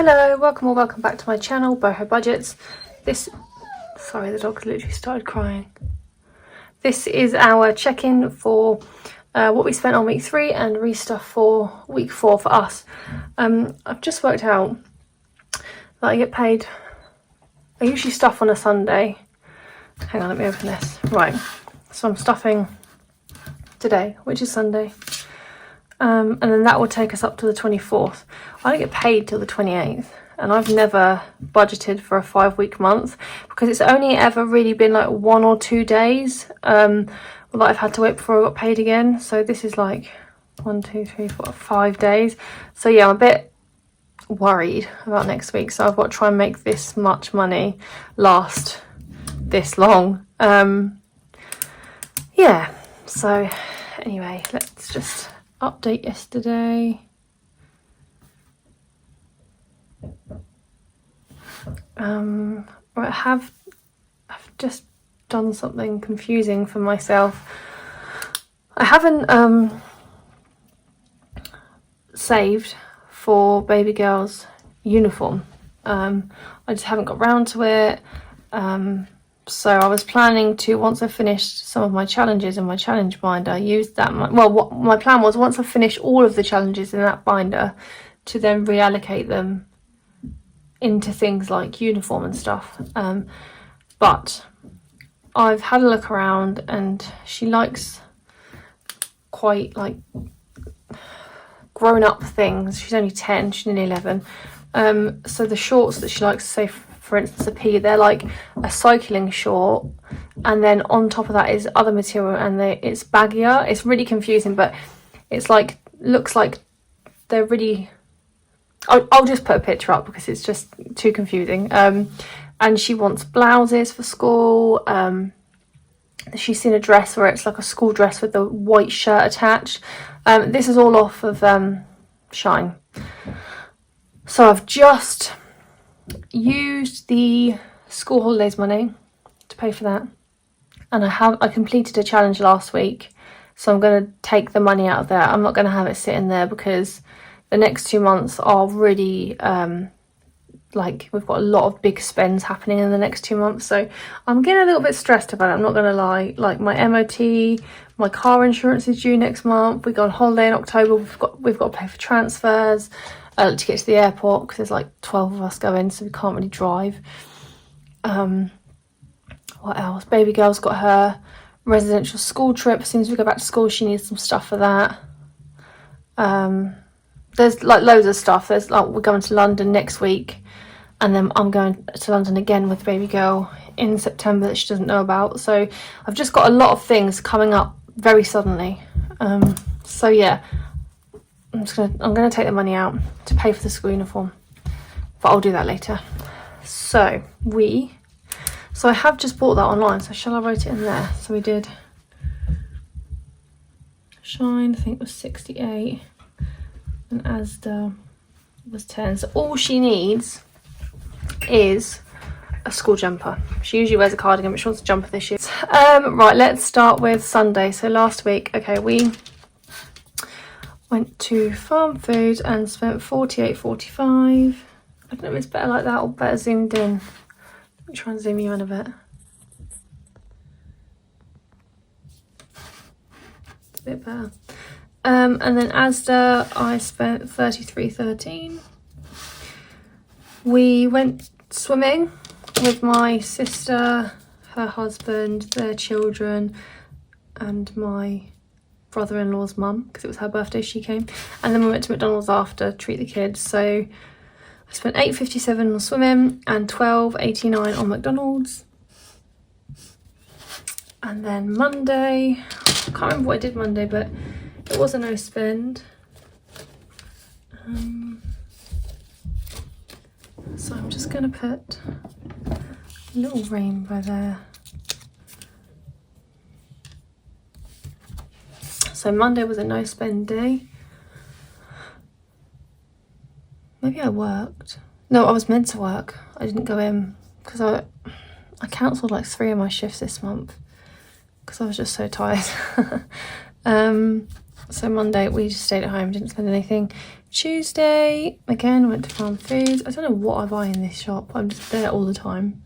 Hello, welcome back to my channel, Jjbudgets. Sorry, the dog literally started crying. This is our check-in for what we spent on week 3 and restuff for week 4 for us. I've just worked out that I get paid, I usually stuff on a Sunday. Hang on, let me open this. Right, so I'm stuffing today, which is Sunday. And then that will take us up to the 24th. I don't get paid till the 28th, and I've never budgeted for a 5-week month because it's only ever really been like 1 or 2 days that I've had to wait before I got paid again. So this is like 1, 2, 3, 4, 5 days. So yeah, I'm a bit worried about next week. So I've got to try and make this much money last this long. Yeah, so anyway, let's just update yesterday. I've just done something confusing for myself. I haven't saved for baby girl's uniform. I just haven't got round to it. So I was planning to, once I finished some of my challenges in my challenge binder, use that. What my plan was, once I finished all of the challenges in that binder, to then reallocate them into things like uniform and stuff. But I've had a look around, and she likes quite like grown-up things. She's only 10, she's nearly 11. So the shorts that she likes, say for instance a P, they're like a cycling short, and then on top of that is other material, and it's baggier. It's really confusing, but it's like, looks like they're really, I'll just put a picture up because it's just too confusing. And she wants blouses for school. She's seen a dress where it's like a school dress with the white shirt attached. This is all off of Shine. So I've just used the school holidays money to pay for that, and I completed a challenge last week, so I'm going to take the money out of there. I'm not going to have it sitting there because the next 2 months are really like, we've got a lot of big spends happening in the next 2 months, so I'm getting a little bit stressed about it. I'm not going to lie. Like, my MOT, my car insurance is due next month. We go on holiday in October. We've got to pay for transfers to get to the airport because there's like 12 of us going, so we can't really drive. What else? Baby girl's got her residential school trip. As soon as we go back to school, she needs some stuff for that. There's like loads of stuff. There's like, we're going to London next week, and then I'm going to London again with baby girl in September that she doesn't know about. So I've just got a lot of things coming up very suddenly. So yeah, I'm gonna take the money out to pay for the school uniform, but I'll do that later. So I have just bought that online, so shall I write it in there? So we did Shine, I think it was 68, and Asda was 10. So all she needs is a school jumper. She usually wears a cardigan, but she wants a jumper this year. Right, let's start with Sunday. So last week, okay, we went to Farm Foods and spent £48.45. I don't know if it's better like that or better zoomed in. Let me try and zoom you in a bit. It's a bit better. And then Asda, I spent £33.13. We went swimming with my sister, her husband, their children, and my brother-in-law's mum, because it was her birthday, she came. And then we went to McDonald's after to treat the kids. So I spent £8.57 on swimming and £12.89 on McDonald's. And then Monday, I can't remember what I did Monday, but it was a no spend. So I'm just going to put a little rainbow there. So Monday was a no spend day. Maybe I worked. No, I was meant to work. I didn't go in because I cancelled like 3 of my shifts this month because I was just so tired. So Monday we just stayed at home, didn't spend anything. Tuesday, again, went to Farm Foods. I don't know what I buy in this shop. I'm just there all the time.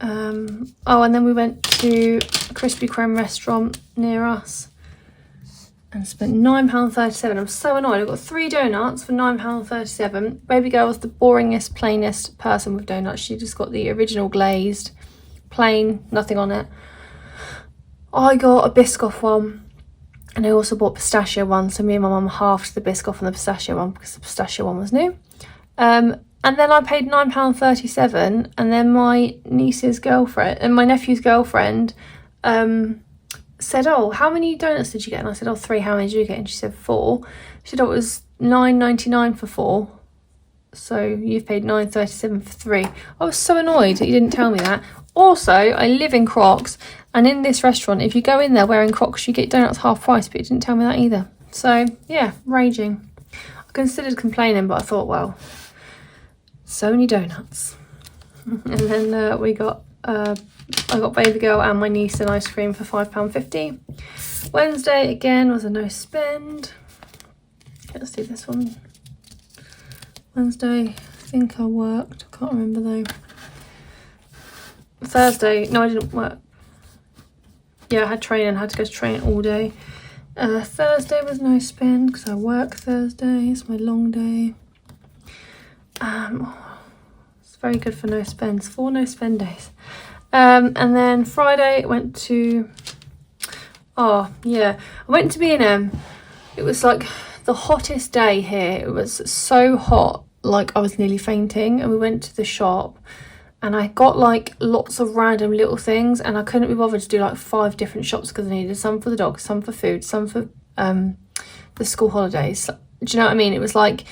Oh, and then we went to a Krispy Kreme restaurant near us and spent £9.37. I'm so annoyed. I got 3 donuts for £9.37. Baby girl was the boringest, plainest person with donuts. She just got the original glazed, plain, nothing on it. I got a Biscoff one, and I also bought pistachio one. So me and my mum halved the Biscoff and the pistachio one because the pistachio one was new. And then I paid £9.37, and then my niece's girlfriend and my nephew's girlfriend said, oh, how many donuts did you get? And I said, oh, 3. How many did you get? And she said 4. She said, oh, it was £9.99 for 4. So you've paid £9.37 for 3. I was so annoyed that you didn't tell me that. Also, I live in Crocs, and in this restaurant, if you go in there wearing Crocs, you get donuts half price, but you didn't tell me that either. So yeah, raging. I considered complaining, but I thought, well, so many donuts. And then we got I got baby girl and my niece an ice cream for £5.50. Wednesday again was a no spend. Let's do this one. Wednesday, I think I worked. Can't remember though. Thursday, no, I didn't work. Yeah, I had training. I had to go to train all day. Thursday was no spend because I work Thursday. It's my long day. It's very good for no spends. 4 no spend days. And then Friday went to, I went to B&M. It was like the hottest day here. It was so hot, like I was nearly fainting. And we went to the shop, and I got like lots of random little things, and I couldn't be bothered to do like 5 different shops because I needed some for the dog, some for food, some for the school holidays. Do you know what I mean? It was like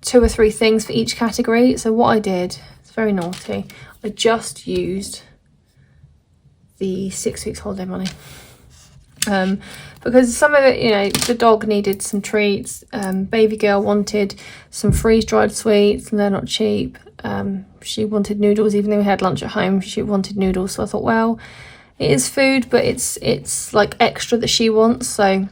2 or 3 things for each category. So what I did, it's very naughty, I just used the 6 weeks holiday money. Because some of it, you know, the dog needed some treats. Baby girl wanted some freeze-dried sweets, and they're not cheap. She wanted noodles, even though we had lunch at home. She wanted noodles, so I thought, well, it is food, but it's like extra that she wants. So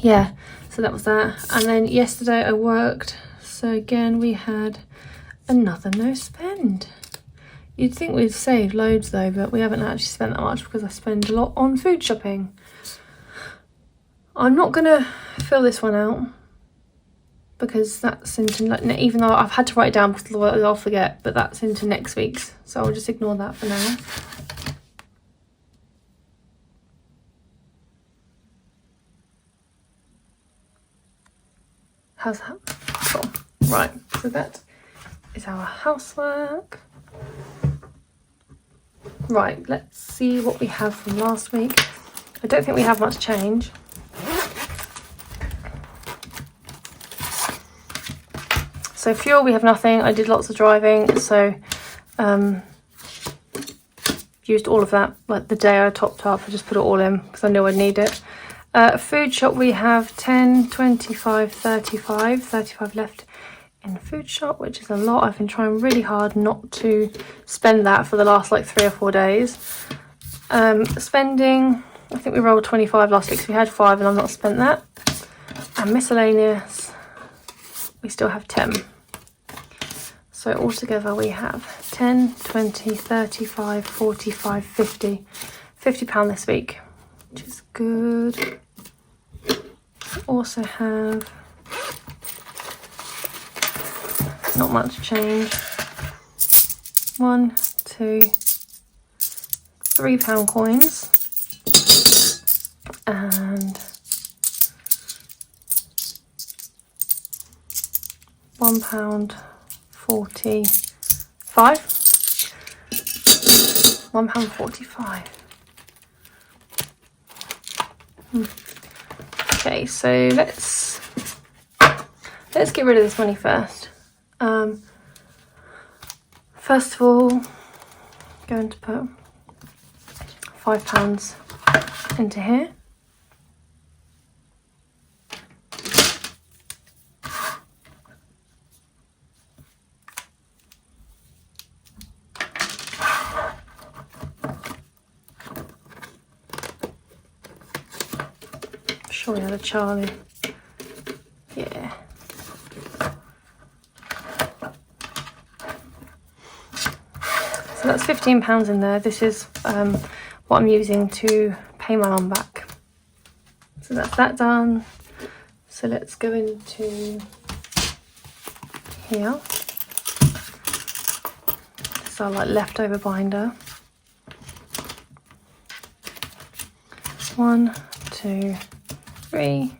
yeah, so that was that. And then yesterday I worked, so again we had another no spend. You'd think we'd saved loads though, but we haven't actually spent that much because I spend a lot on food shopping. I'm not gonna fill this one out because that's into, even though I've had to write it down because I'll forget, but that's into next week's, so I'll just ignore that for now. How's that? Cool. Right, so that is our housework. Right, let's see what we have from last week. I don't think we have much change. So fuel, we have nothing. I did lots of driving, so used all of that. Like the day I topped up, I just put it all in because I knew I'd need it. Food shop, we have 10, 25, 35 left in the food shop, which is a lot. I've been trying really hard not to spend that for the last like 3 or 4 days. Spending, I think we rolled 25 last week, so we had 5 and I've not spent that. And miscellaneous, we still have 10. So altogether we have 10, 20, 35, 45, 50. £50 this week, which is good. We also have not much change. 1, 2, £3 coins and £1.45. £1.45. Okay, so let's get rid of this money first. First of all, going to put £5 into here. Sure we had a Charlie. Yeah, So that's £15 in there. This is what I'm using to pay my mum back. So that's that done. So let's go into here. This is our like leftover binder. 1, 2, 3,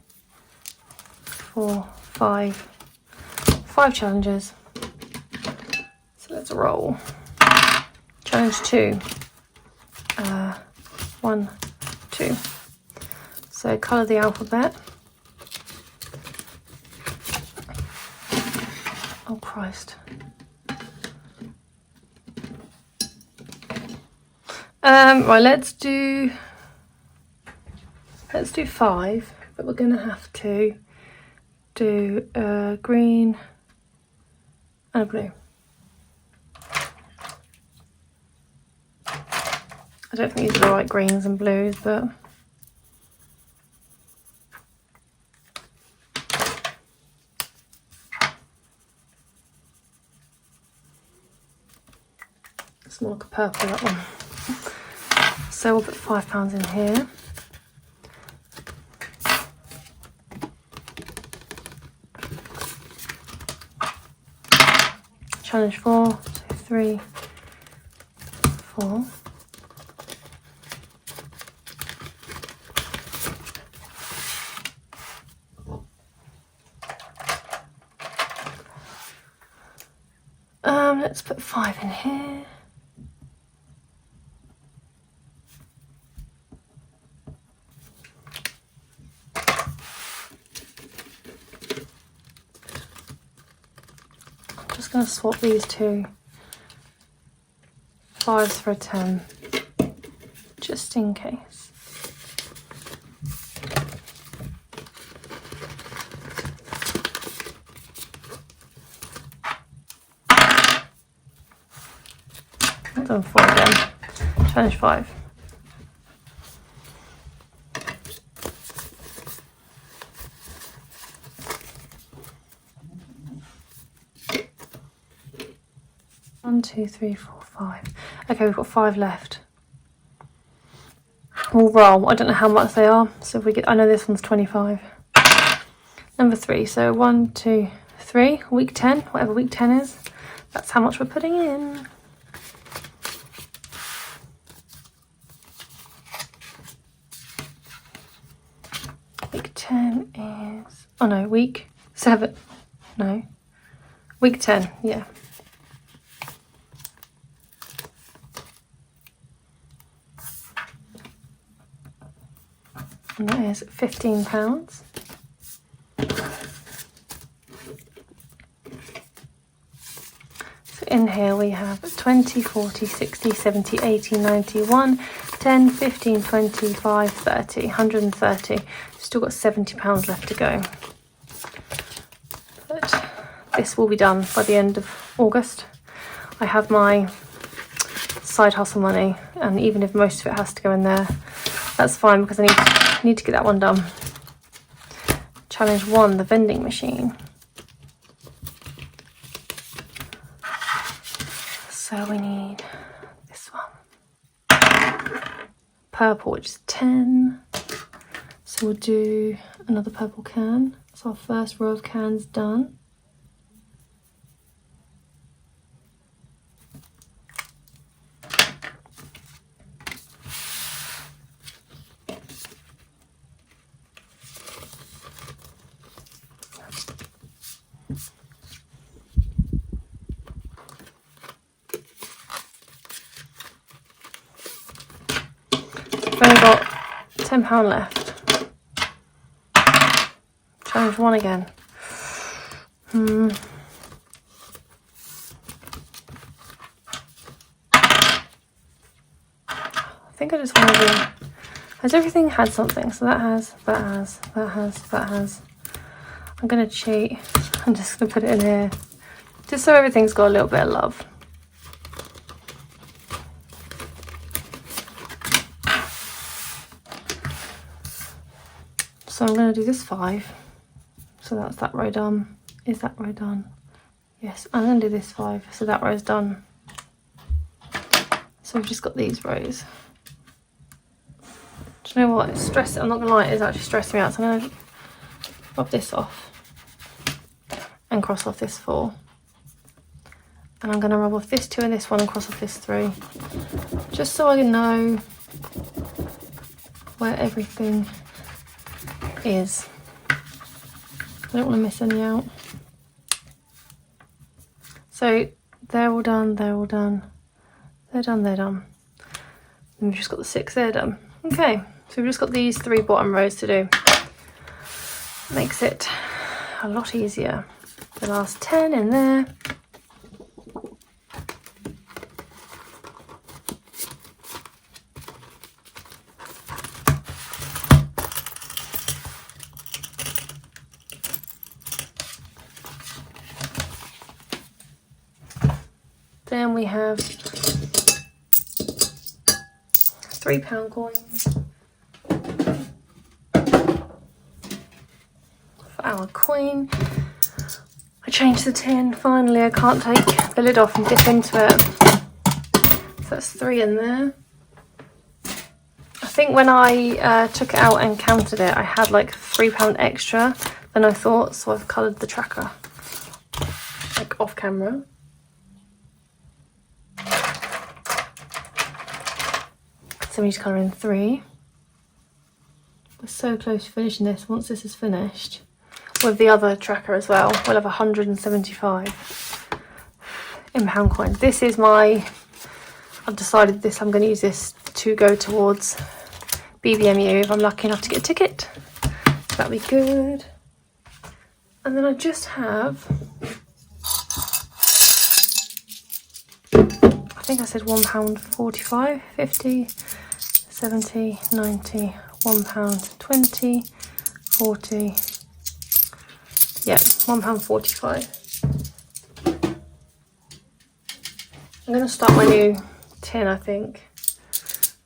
4, 5. 5 challenges. So let's roll. Challenge 2. 1, 2. So colour the alphabet. Oh Christ. Right, let's do 5, but we're gonna have to do a green and a blue. I don't think these are the right greens and blues, but it's more like a purple, that one. So we'll put £5 in here. Challenge 4, so 3, 4. Let's put 5 in here. I'm just going to swap these two 5s for a 10, just in case. Done 4 again. Challenge 5. One, 2, 3, 4, 5. Okay, we've got 5 left. We'll roll. I don't know how much they are, so if we get, I know this one's 25. Number 3. So 1, 2, 3. Week 10, whatever week 10 is. That's how much we're putting in. Week 10 is, oh no, week 7, no, week 10, yeah. And that is £15. So in here we have 20, 40, 60, 70, 80, 90, 1, 10, 15, 25, 30, 130. Still got £70 left to go. But this will be done by the end of August. I have my side hustle money, and even if most of it has to go in there, that's fine because I need to get that one done. Challenge 1, the vending machine. So we need this one. Purple, which is 10. So we'll do another purple can. So our first row of cans done. I've only got £10 left. Challenge 1 again. I think I just want to do... Has everything had something? So that has, that has, that has, that has. I'm going to cheat. I'm just going to put it in here. Just so everything's got a little bit of love. So I'm going to do this 5. So that's that row done. Is that row done? Yes, I'm going to do this 5. So that row's done. So we've just got these rows. Do you know what? It's stressing. I'm not gonna lie, it is actually stressing me out. So I'm gonna rub this off and cross off this 4. And I'm gonna rub off this 2 and this 1 and cross off this 3. Just so I know where everything is. I don't want to miss any out. So they're all done, they're all done. They're done, they're done. And we've just got the 6 there done. Okay, so we've just got these 3 bottom rows to do. Makes it a lot easier. The last 10 in there. Then we have £3 coins for our queen. I changed the tin. Finally, I can't take the lid off and dip into it. So that's 3 in there. I think when I took it out and counted it, I had like £3 extra than I thought, so I've coloured the tracker like off camera. So we need to colour in 3. We're so close to finishing this. Once this is finished, with the other tracker as well, we'll have 175 in pound coins. This is my, I've decided this, I'm going to use this to go towards BBMU if I'm lucky enough to get a ticket. That'll be good. And then I just have, I think I said £1.45, 50, 70, 90, £1, 20, 40, yeah, £1.45. I'm going to start my new tin, I think.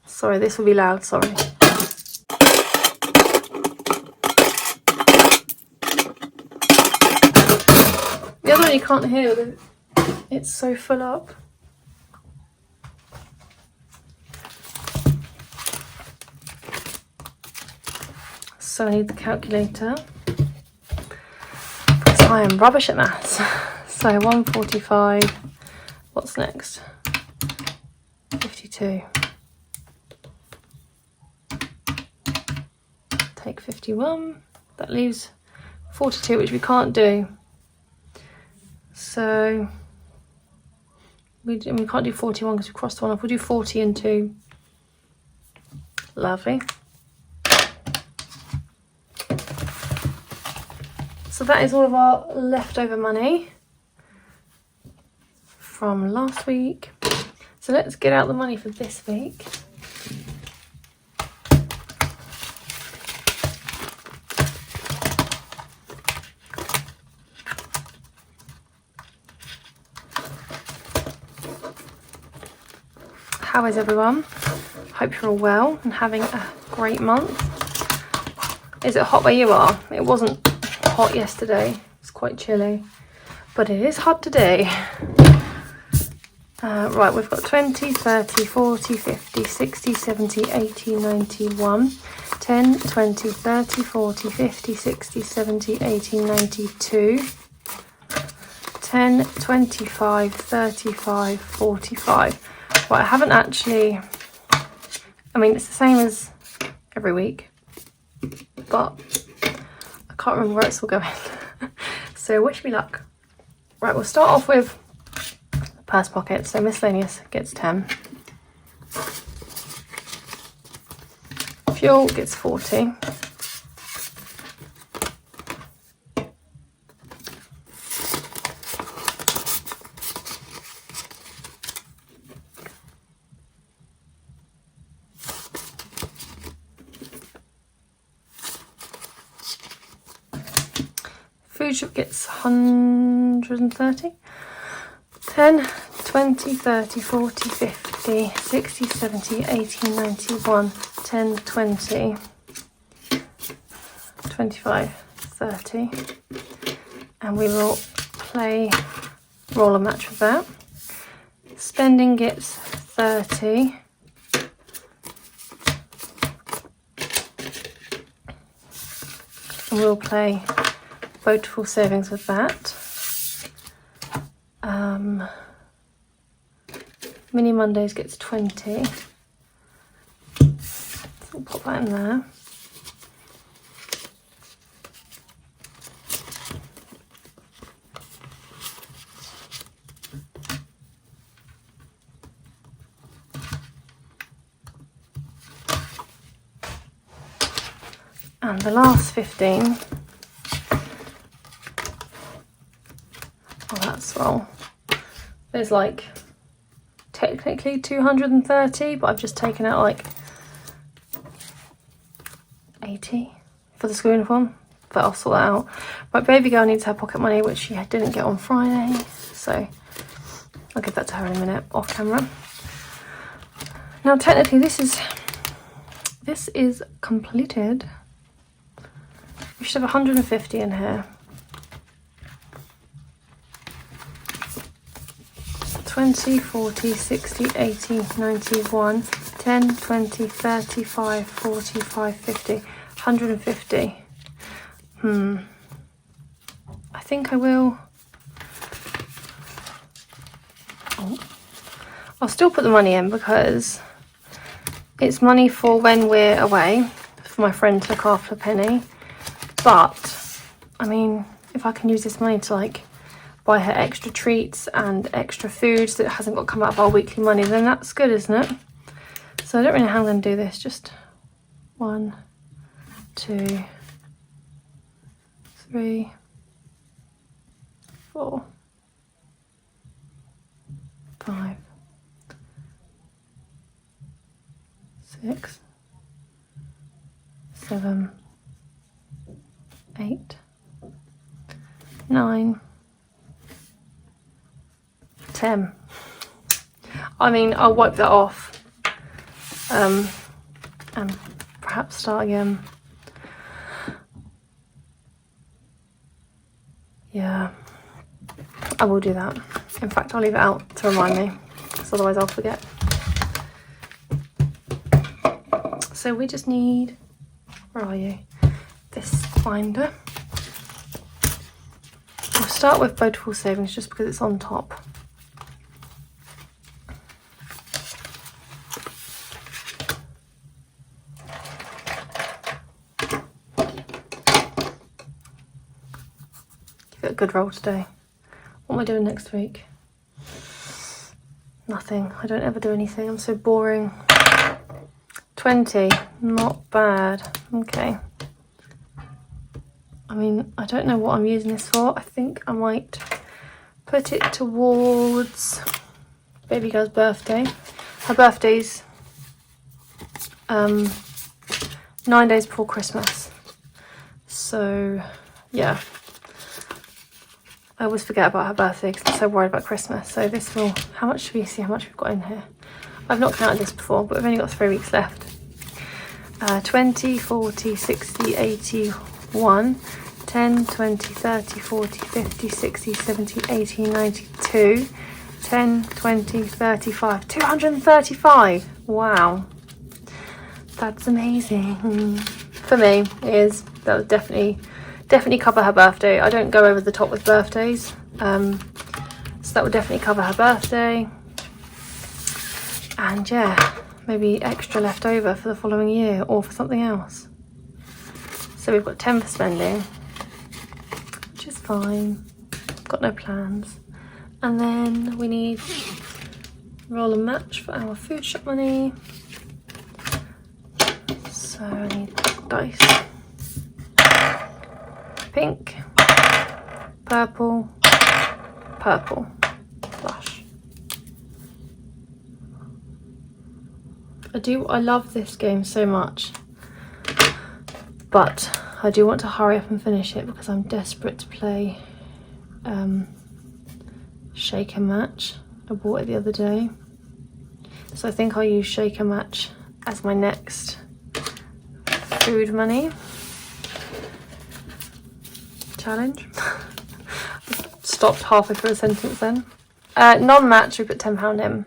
Sorry, this will be loud, sorry. The other one you can't hear, it's so full up. So I need the calculator because I am rubbish at maths. So 145, what's next? 52. Take 51, that leaves 42, which we can't do. So we can't do 41 because we crossed one off. We'll do 40 and 2. Lovely. So that is all of our leftover money from last week. So let's get out the money for this week. How is everyone? Hope you're all well and having a great month. Is it hot where you are? It wasn't hot yesterday. It's quite chilly, but it is hot today. Right, we've got 20, 30, 40, 50, 60, 70, 80, 91, 10, 20, 30, 40, 50, 60, 70, 80, 92, 10, 25, 35, 45. Right, I haven't actually, I mean, it's the same as every week, but I can't remember where it's all going. So wish me luck. Right, we'll start off with purse pocket. So miscellaneous gets 10. Fuel gets 40. Food shop gets 130. 10, 20, 30, 40, 50, 60, 70, 80, 91, 10, 20, 25, 30. And we will play roller match with that. Spending gets 30. 30. And we'll play Beautiful Savings with that. Mini Mondays gets 20. So we'll pop that in there. And the last 15. Oh, that's wrong. There's like technically 230, but I've just taken out like 80 for the school uniform, but I'll sort that out. Right, baby girl needs her pocket money, which she didn't get on Friday, so I'll give that to her in a minute off camera. Now technically this is completed. We should have 150 in here. 20, 40, 60, 80, 91, 10, 20, 35, 45, 50, 150. I think I will. Oh. I'll still put the money in because it's money for when we're away, for my friend to look after Penny. But, I mean, if I can use this money to like buy her extra treats and extra food so it hasn't got to come out of our weekly money, then that's good, isn't it? So I don't really know how I'm going to do this. Just 1, 2, 3, 4, 5, 6, 7, 8, 9, 10. I mean, I'll wipe that off and perhaps start again. Yeah, I will do that. In fact, I'll leave it out to remind me, because otherwise I'll forget. So we just need, where are you? This binder. We'll start with Beautiful Savings just because it's on top. Give it a good roll today. What am I doing next week? Nothing. I don't ever do anything. I'm so boring. 20. Not bad. Okay. I mean, I don't know what I'm using this for. I think I might put it towards baby girl's birthday. Her birthday's 9 days before Christmas. So, yeah. I always forget about her birthday because I'm so worried about Christmas. So this will, how much should we see how much we've got in here? I've not counted this before, but we've only got 3 weeks left. 20, 40, 60, 81, 10, 20, 30, 40, 50, 60, 70, 80, 92, 10, 20, 35, 235. Wow. That's amazing. For me, it is. That would definitely cover her birthday. I don't go over the top with birthdays. So that would definitely cover her birthday. And yeah, maybe extra left over for the following year or for something else. So we've got 10 for spending, which is fine. Got no plans. And then we need roll and match for our food shop money. So I need dice. Pink, purple, purple, flush. I love this game so much, but I do want to hurry up and finish it because I'm desperate to play Shake and Match. I bought it the other day, so I think I'll use Shake and Match as my next food money challenge. Stopped halfway through a sentence then. Non-match, we put £10 in.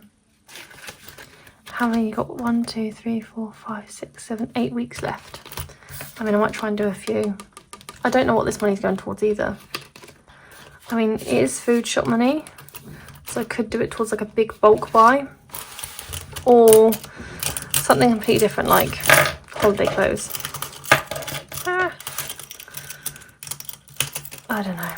how many you got? 1, 2, 3, 4, 5, 6, 7, 8 weeks left. I mean, I might try and do a few. I don't know what this money's going towards either. I mean, it is food shop money, so I could do it towards like a big bulk buy, or something completely different like holiday clothes. I don't know.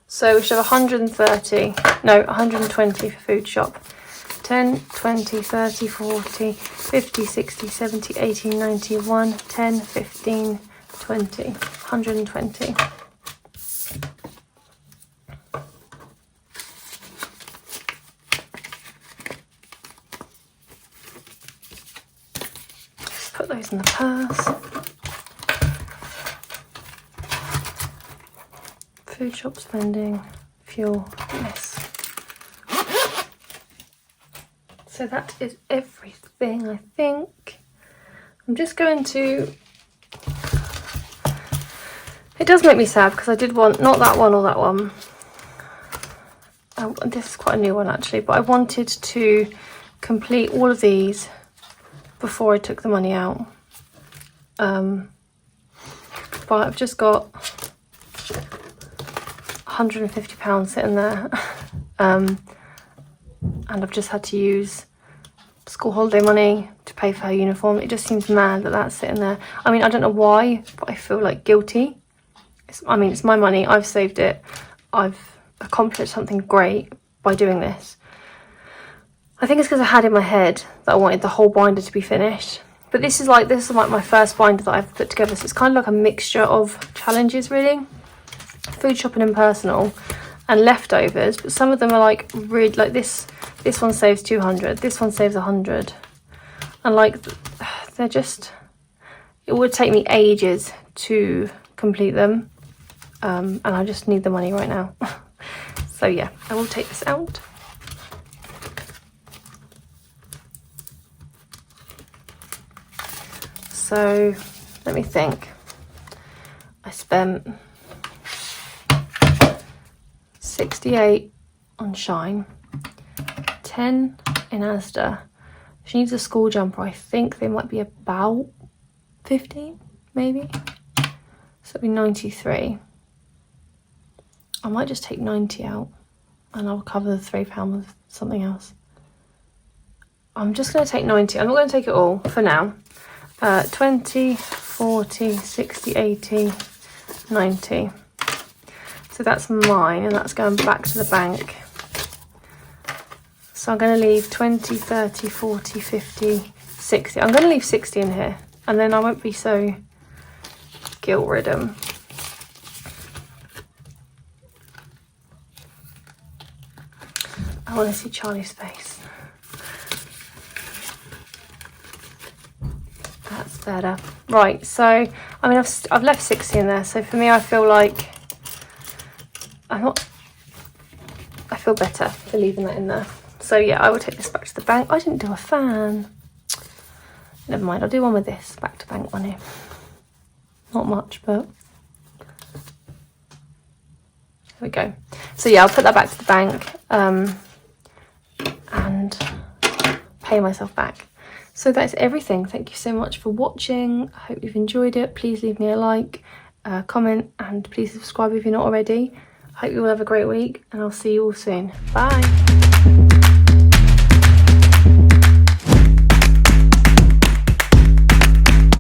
So we should have 120 for food shop. 10, 20, 30, 40, 50, 60, 70, 80, 90, 1, 10, 15, 20, 120. Just put those in the purse. Food shop spending, fuel, yes. So that is everything, I think. I'm just going to... It does make me sad because I did want, not that one or that one. This is quite a new one actually, but I wanted to complete all of these before I took the money out. But I've just got £150 sitting there. And I've just had to use school holiday money to pay for her uniform. It just seems mad that that's sitting there. I mean, I don't know why, but I feel like guilty. I mean, it's my money. I've saved it. I've accomplished something great by doing this. I think it's because I had in my head that I wanted the whole binder to be finished. But this is like my first binder that I've put together. So it's kind of like a mixture of challenges, really. Food shopping and personal, and leftovers. But some of them are like really like this. This one saves 200. This one saves 100. And like they're just. It would take me ages to complete them. And I just need the money right now. So yeah, I will take this out. So let me think. I spent 68 on Shine, 10 in Asda. She needs a school jumper. I think they might be about 15, maybe. So it'll be 93. I might just take 90 out and I'll cover the £3 with something else. I'm just going to take 90. I'm not going to take it all for now. 20, 40, 60, 80, 90. So that's mine and that's going back to the bank. So I'm going to leave 20, 30, 40, 50, 60. I'm going to leave 60 in here and then I won't be so guilt-ridden. I want to see Charlie's face. That's better. Right, so I mean I've left 60 in there, so for me I feel like I feel better for leaving that in there. So yeah, I will take this back to the bank. I didn't do a fan. Never mind, I'll do one with this back to bank money. Not much, but there we go. So yeah, I'll put that back to the bank and pay myself back. So that's everything. Thank you so much for watching. I hope you've enjoyed it. Please leave me a like, comment, and please subscribe if you're not already. I hope you all have a great week and I'll see you all soon. Bye.